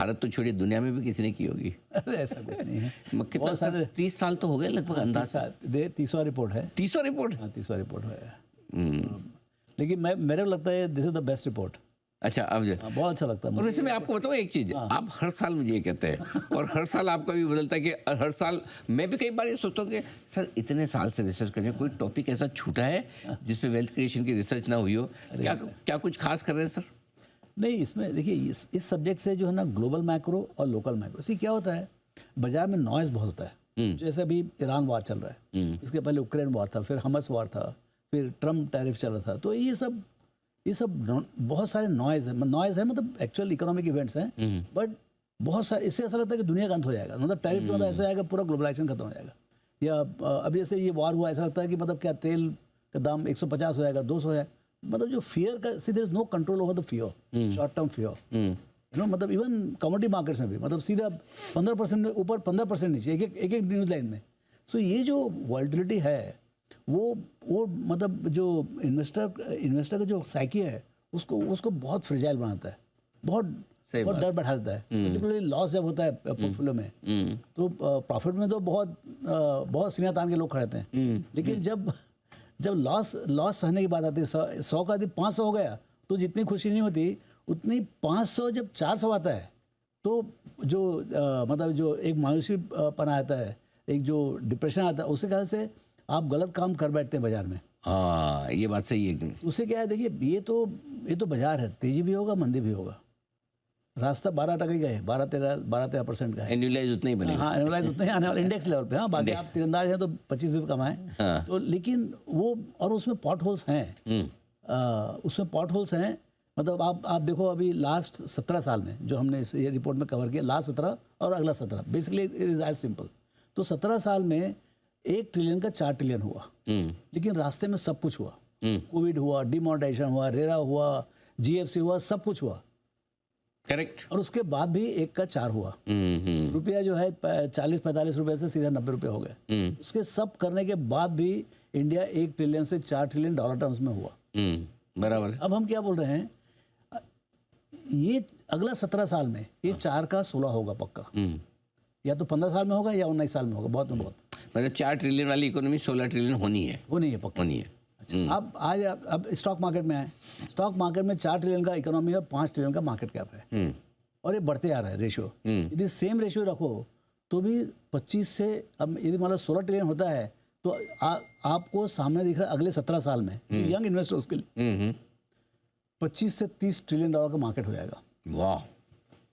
भारत तो छोड़िए, दुनिया में भी किसी ने की होगी। अरे ऐसा कुछ नहीं है। कितना बहुत सारे 30 साल तो हो गए लगभग अंदाज से। 30वां रिपोर्ट है। 30वां रिपोर्ट। हाँ 30वां रिपोर्ट है। हम्म। लेकिन मेरे को लगता है this is the best report. अच्छा, अब जो हाँ, बहुत अच्छा लगता है और मुझे। वैसे मैं आपको बताऊँ एक चीज़, आप हर साल मुझे ये कहते हैं और हर साल आपका भी बदलता है कि हर साल मैं भी कई बार ये सोचता हूँ कि सर इतने साल से रिसर्च कर रहे हैं, कोई टॉपिक ऐसा छूटा है जिसपे वेल्थ क्रिएशन की रिसर्च ना हुई हो? क्या क्या कुछ खास कर रहे हैं सर? नहीं, इसमें देखिए इस सब्जेक्ट से जो है ना, ग्लोबल मैक्रो और लोकल मैक्रो, इससे क्या होता है, बाजार में नॉइज़ बहुत होता है। जैसे अभी ईरान वार चल रहा है, इसके पहले यूक्रेन वार था, फिर हमस वार था, फिर ट्रम्प टैरिफ चल रहा था। तो ये सब बहुत सारे नॉइज़ है मतलब एक्चुअल इकोनॉमिक इवेंट्स हैं, बट बहुत सारे, इससे ऐसा लगता है कि दुनिया का अंत हो जाएगा, मतलब टैरिफ के मतलब ऐसा आएगा पूरा ग्लोबलाइजेशन खत्म हो जाएगा। या अभी जैसे ये वार हुआ, ऐसा लगता है कि मतलब क्या तेल का दाम 150 हो जाएगा, 200 है, मतलब जो फियर का, see there is no control over the fear, short term fear, you know, मतलब इवन कमोडिटी मार्केट्स में भी मतलब सीधा 15% ऊपर 15% नीचे एक न्यूज़ लाइन में। सो ये जो वॉल्टिलिटी है वो मतलब जो इन्वेस्टर का जो साइकी है उसको बहुत फ्रिजाइल बनाता है, बहुत डर बैठा देता है। पर्टिकुलरली लॉस जब होता है पोर्टफोलियो में, तो प्रॉफिट में तो बहुत सीना तान के लोग खड़े रहते हैं, लेकिन जब लॉस सहने की बात आती है, 100 का यदि 500 हो गया तो जितनी खुशी नहीं होती, उतनी 500 जब 400 आता है तो जो मतलब जो एक मायूसी पना आता है, एक जो डिप्रेशन आता है, उसके कारण से आप गलत काम कर बैठते हैं बाजार में। हाँ, ये बात सही है एकदम। उससे क्या है, देखिए ये तो बाजार है, तेजी भी होगा मंदी भी होगा। रास्ता 12% ही गए, 12-13% का है। एनुअलाइज उतना ही बनेगा। हाँ, एनुअलाइज उतने ही आने वाले इंडेक्स लेवल पे। हाँ, बाकी आप तीरंदाज हैं तो 25 भी कमाएं। हाँ। तो लेकिन वो, और उसमें पॉट होल्स हैं, मतलब आप देखो अभी लास्ट 17 साल में जो हमने ये रिपोर्ट में कवर किया, लास्ट 17 और अगला 17, basically it is as simple. तो 17 साल में 1 ट्रिलियन का 4 ट्रिलियन हुआ, लेकिन रास्ते में सब कुछ हुआ। कोविड हुआ, डिमोनेटाइजेशन हुआ, रेरा हुआ, जीएफसी हुआ, सब कुछ हुआ। करेक्ट। और उसके बाद भी 1 का 4 हुआ। रुपया जो है 40-45 रुपए से सीधा 90 रुपये हो गए। उसके सब करने के बाद भी इंडिया 1 ट्रिलियन से 4 ट्रिलियन डॉलर टर्म्स में हुआ। बराबर। अब हम क्या बोल रहे हैं, ये अगला 17 साल में ये 4 का 16 होगा पक्का। या तो 15 साल में होगा या 19 साल में होगा, बहुत में बहुत। मतलब 4 ट्रिलियन वाली इकोनॉमी 16 ट्रिलियन होनी है। वो नहीं है पक्का, होनी है। अच्छा, अब स्टॉक मार्केट में आए, स्टॉक मार्केट में 4 ट्रिलियन का इकोनॉमी है, 5 ट्रिलियन का मार्केट कैप है, और ये बढ़ते आ रहा है रेशियो। यदि सेम रेशियो रखो तो भी 25 से, अब यदि मतलब 16 ट्रिलियन होता है तो आपको सामने दिख रहा है अगले 17 साल में जो यंग इन्वेस्टर्स के लिए 25 से 30 ट्रिलियन डॉलर का मार्केट हो जाएगा। वाह,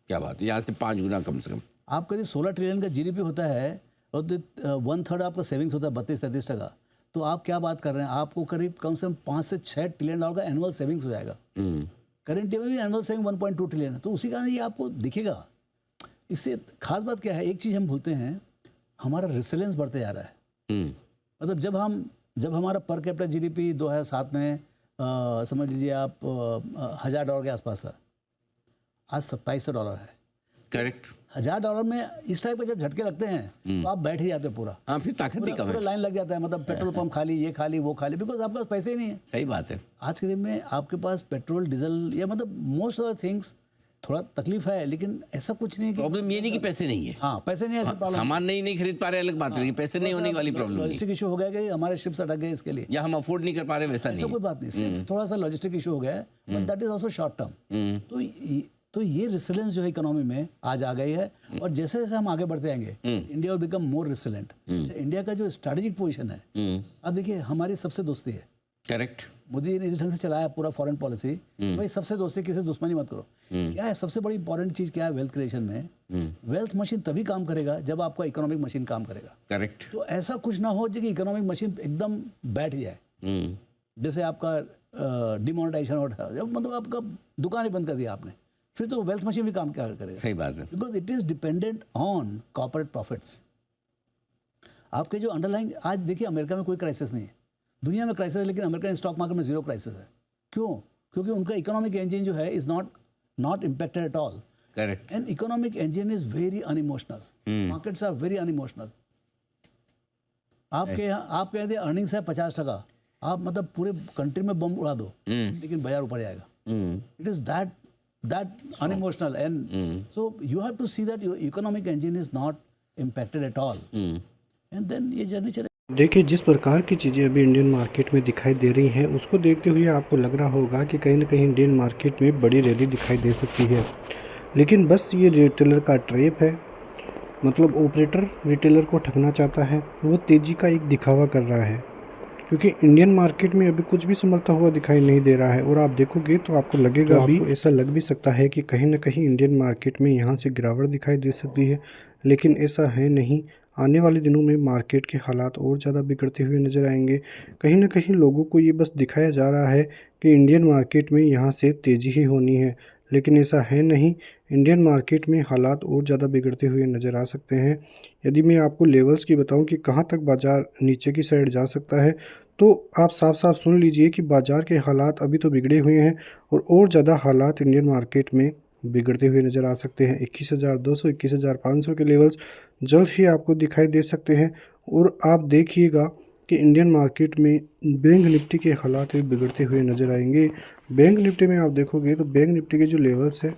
क्या बात है, यहाँ से 5 गुना कम से कम। आपका यदि 16 ट्रिलियन का जीडीपी होता है और 1/3 आपका सेविंग्स होता है 32-33%, तो आप क्या बात कर रहे हैं, आपको करीब कम से कम 5 से 6 ट्रिलियन डॉलर का एनुअल सेविंग्स हो जाएगा। करंट ईयर में भी एनुअल सेविंग 1.2 ट्रिलियन है, तो उसी कारण ये आपको दिखेगा। इससे खास बात क्या है, एक चीज़ हम भूलते हैं, हमारा रेसिलियंस बढ़ते जा रहा है। मतलब जब हमारा पर कैपिटा जीडीपी 2007 में समझ लीजिए आप $1000 के आसपास था, आज $2700 है। करेक्ट। $1000 में इस टाइप के जब झटके लगते हैं तो आप बैठ ही जाते हो पूरा। हाँ, फिर ताकत ही कम है। पूरा लाइन लग जाता है, मतलब पेट्रोल पंप खाली, ये खाली वो खाली, बिकॉज आपके पास पैसे ही नहीं है। सही बात है। आज के दिन में आपके पास पेट्रोल डीजल या मतलब मोस्ट ऑफ द थिंग्स, थोड़ा तकलीफ है, लेकिन ऐसा कुछ नहीं। प्रॉब्लम ये नहीं कि पैसे नहीं है। हाँ, पैसे नहीं है, हाँ, सामान नहीं खरीद पा रहे अलग बात है, लेकिन पैसे नहीं होने वाली प्रॉब्लम नहीं। लॉजिस्टिक इशू हो गया कि हमारे शिप्स अटक गए इसके लिए, या हम अफोर्ड नहीं कर पा रहे, वैसा नहीं। ऐसा कोई बात नहीं, सिर्फ थोड़ा सा लॉजिस्टिक इशू हो गया है, but that is also short term. तो ये रेसिलेंस जो है इकोनॉमी में आज आ गई है, और जैसे जैसे हम आगे बढ़ते आएंगे India will become more resilient. India का जो स्ट्रैटेजिक पोजीशन है, अब देखिए हमारी सबसे दोस्ती है। करेक्ट। मोदी ने इस ढंग से चलाया पूरा फॉरेन पॉलिसी, भाई सबसे दोस्ती, किसी से दुश्मनी मत करो। क्या है सबसे बड़ी इंपॉर्टेंट चीज, क्या है वेल्थ क्रिएशन में, वेल्थ मशीन तभी काम करेगा जब आपका इकोनॉमिक मशीन काम करेगा। करेक्ट। तो ऐसा कुछ ना हो कि इकोनॉमिक मशीन एकदम बैठ जाए, जैसे आपका डिमोनेटाइजेशन हो, मतलब आपका दुकान ही बंद कर दिया आपने, फिर तो वेल्थ मशीन भी काम क्या करेगा। सही बात है। Because it is dependent on corporate profits. आपके जो अंडरलाइंग, आज देखिए अमेरिका में कोई क्राइसिस नहीं है, दुनिया में क्राइसिस है, लेकिन अमेरिकन स्टॉक मार्केट में जीरो क्राइसिस है। क्यों? क्योंकि उनका इकोनॉमिक इंजन जो है is not impacted at all. Correct. And economic engine is very unemotional, markets are very unemotional. आपके यदि अर्निंग्स है 50%, आप मतलब पूरे कंट्री में बम उड़ा दो, लेकिन बाजार ऊपर जाएगा। It is that that unemotional, and so you have to see that your economic engine is not impacted at all, and then ये journey चले। देखिए, जिस प्रकार की चीज़ें अभी इंडियन मार्केट में दिखाई दे रही हैं, उसको देखते हुए आपको लग रहा होगा कि कहीं न कहीं इंडियन मार्केट में बड़ी रैली दिखाई दे सकती है। लेकिन बस ये रिटेलर का ट्रैप है, मतलब ऑपरेटर रिटेलर को ठगना चाहता है, वो तेज़ी का एक दिखावा कर रहा है, क्योंकि इंडियन मार्केट में अभी कुछ भी संभलता हुआ दिखाई नहीं दे रहा है। और आप देखोगे तो आपको लगेगा भी, ऐसा लग भी सकता है कि कहीं न कहीं इंडियन मार्केट में यहाँ से गिरावट दिखाई दे सकती है, लेकिन ऐसा है नहीं। आने वाले दिनों में मार्केट के हालात और ज़्यादा बिगड़ते हुए नज़र आएंगे। कहीं न कहीं लोगों को ये बस दिखाया जा रहा है कि इंडियन मार्केट में यहाँ से तेज़ी ही होनी है, लेकिन ऐसा है नहीं। इंडियन मार्केट में हालात और ज़्यादा बिगड़ते हुए नज़र आ सकते हैं। यदि मैं आपको लेवल्स की बताऊं कि कहां तक बाज़ार नीचे की साइड जा सकता है, तो आप साफ साफ सुन लीजिए कि बाज़ार के हालात अभी तो बिगड़े हुए हैं और ज़्यादा हालात इंडियन मार्केट में बिगड़ते हुए नज़र आ सकते हैं। 21,200 21,500 के लेवल्स जल्द ही आपको दिखाई दे सकते हैं। और आप देखिएगा कि इंडियन मार्केट में बैंक निफ्टी के हालात भी बिगड़ते हुए नज़र आएंगे। बैंक निफ्टी में आप देखोगे तो बैंक निफ्टी के जो लेवल्स हैं,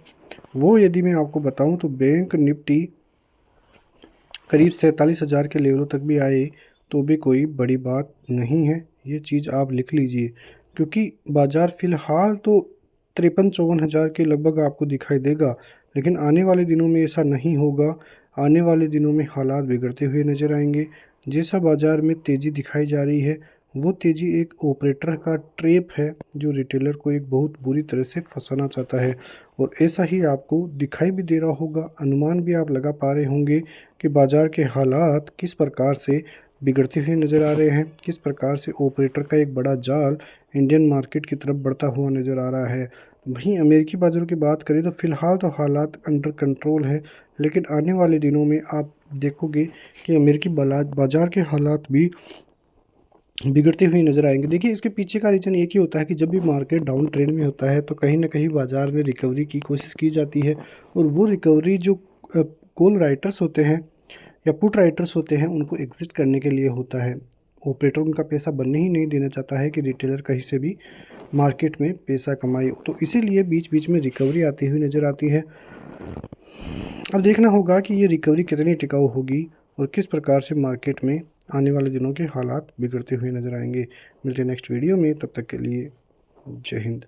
वो यदि मैं आपको बताऊं तो बैंक निफ्टी करीब 47,000 के लेवलों तक भी आए तो भी कोई बड़ी बात नहीं है। ये चीज़ आप लिख लीजिए, क्योंकि बाज़ार फ़िलहाल तो 53-54 के लगभग आपको दिखाई देगा, लेकिन आने वाले दिनों में ऐसा नहीं होगा। आने वाले दिनों में हालात बिगड़ते हुए नज़र आएंगे। जैसा बाज़ार में तेज़ी दिखाई जा रही है, वो तेज़ी एक ऑपरेटर का ट्रैप है, जो रिटेलर को एक बहुत बुरी तरह से फंसाना चाहता है। और ऐसा ही आपको दिखाई भी दे रहा होगा, अनुमान भी आप लगा पा रहे होंगे कि बाज़ार के हालात किस प्रकार से बिगड़ते हुए नज़र आ रहे हैं, किस प्रकार से ऑपरेटर का एक बड़ा जाल इंडियन मार्केट की तरफ बढ़ता हुआ नज़र आ रहा है। वहीं अमेरिकी बाज़ारों की बात करें तो फ़िलहाल तो हालात अंडर कंट्रोल है, लेकिन आने वाले दिनों में आप देखोगे कि अमेरिकी बाज़ार के हालात भी बिगड़ते हुए नज़र आएंगे। देखिए, इसके पीछे का रीज़न एक ही होता है कि जब भी मार्केट डाउन ट्रेंड में होता है तो कहीं ना कहीं बाज़ार में रिकवरी की कोशिश की जाती है, और वो रिकवरी जो कॉल राइटर्स होते हैं या पुट राइटर्स होते हैं, उनको एग्जिट करने के लिए होता है। ऑपरेटर उनका पैसा बनने ही नहीं देना चाहता है कि रिटेलर कहीं से भी मार्केट में पैसा कमाए, तो इसीलिए बीच बीच में रिकवरी आती हुई नज़र आती है। अब देखना होगा कि ये रिकवरी कितनी टिकाऊ होगी और किस प्रकार से मार्केट में आने वाले दिनों के हालात बिगड़ते हुए नज़र आएंगे। मिलते हैं नेक्स्ट वीडियो में, तब तक के लिए जय हिंद।